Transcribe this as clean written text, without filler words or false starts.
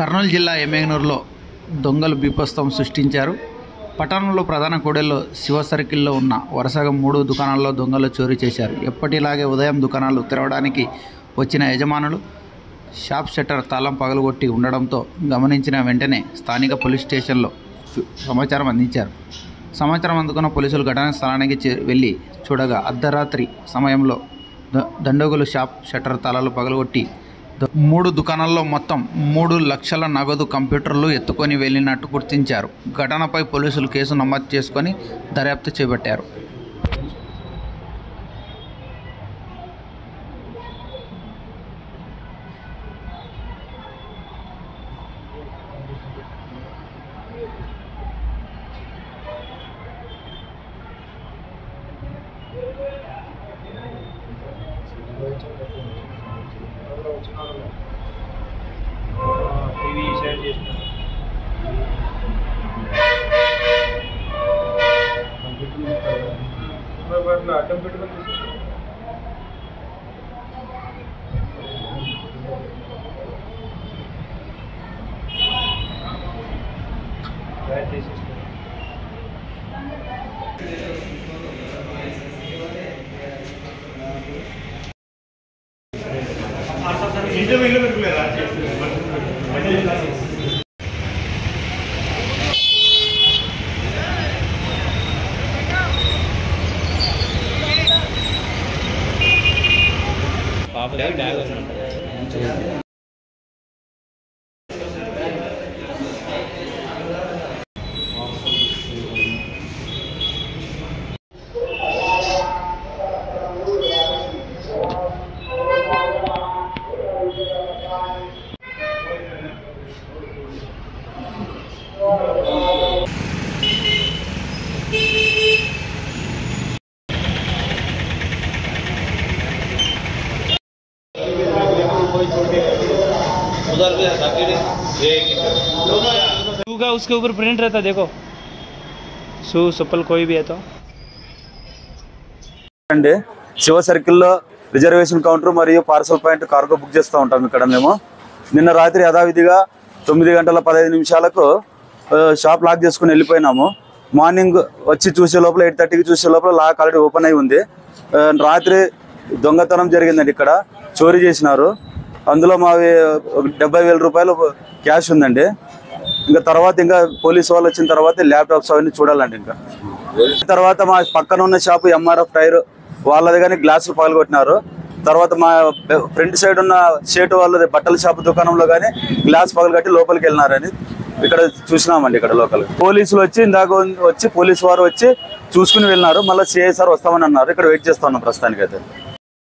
కర్నూలు జిల్లా ఎమ్మెగనూరులో దొంగలు బీభత్సం సృష్టించారు. పట్టణంలో ప్రధాన కూడలిలో శివ సర్కిల్లో ఉన్న వరుసగా 3 దుకాణాల్లో దొంగలు చోరీ చేశారు. ఎప్పటిలాగే ఉదయం దుకాణాలు తెరవడానికి వచ్చిన యజమానులు షాప్ షట్టర్ తాళం పగలగొట్టి ఉండడంతో గమనించిన వెంటనే స్థానిక పోలీస్ స్టేషన్లో సమాచారం అందించారు. సమాచారం అందుకున్న పోలీసులు ఘటనా స్థలానికి వెళ్ళి చూడగా అర్ధరాత్రి సమయంలో దండోగులు షాప్ షట్టర్ తాళాలు పగలగొట్టి 3 దుకాణాల్లో మొత్తం 3 లక్షల నగదు కంప్యూటర్లు ఎత్తుకొని వెళ్ళినట్టు గుర్తించారు. ఘటనపై పోలీసులు కేసు నమోదు చేసుకొని దర్యాప్తు చేపట్టారు. టీవీ షేర్ చేస్తాను అడ్డం పెట్టుకొని తయారు చేసేస్తాను. शू का उसके ऊपर प्रिंट रहता है, देखो शू चप्पल कोई भी है तो అండి శివ సర్కిల్లో రిజర్వేషన్ కౌంటర్ మరియు పార్సల్ పాయింట్ కార్గో బుక్ చేస్తూ ఉంటాం. ఇక్కడ మేము నిన్న రాత్రి యథావిధిగా 9:15 షాప్ లాక్ చేసుకుని వెళ్ళిపోయినాము. మార్నింగ్ వచ్చి చూసే లోపల 8:30కి చూసే లోపల లాక్ ఆల్రెడీ ఓపెన్ అయి ఉంది. రాత్రి దొంగతనం జరిగిందండి. ఇక్కడ చోరీ చేసినారు. అందులో మావి 70,000 రూపాయలు క్యాష్ ఉందండి. ఇంకా తర్వాత పోలీసు వాళ్ళు వచ్చిన తర్వాత ల్యాప్టాప్స్ అవన్నీ చూడాలండి. ఇంకా తర్వాత మా పక్కన ఉన్న షాపు ఎంఆర్ఎఫ్ టైర్ వాళ్ళది కానీ గ్లాసులు పగలగొట్టినారు. తర్వాత మా ఫ్రంట్ సైడ్ ఉన్న షర్ట్ వాళ్ళది బట్టల షాపు దుకాణంలో కానీ గ్లాస్ పగలగొట్టి లోపలికి వెళ్ళినారని ఇక్కడ చూసినామండి. ఇక్కడ లోకల్ పోలీసులు వచ్చి ఇందాక వచ్చి పోలీసు వారు వచ్చి చూసుకుని వెళ్ళినారు. మళ్ళీ సిఐ సార్ వస్తామని అన్నారు. ఇక్కడ వెయిట్ చేస్తున్నాం ప్రస్తుతానికి అయితే.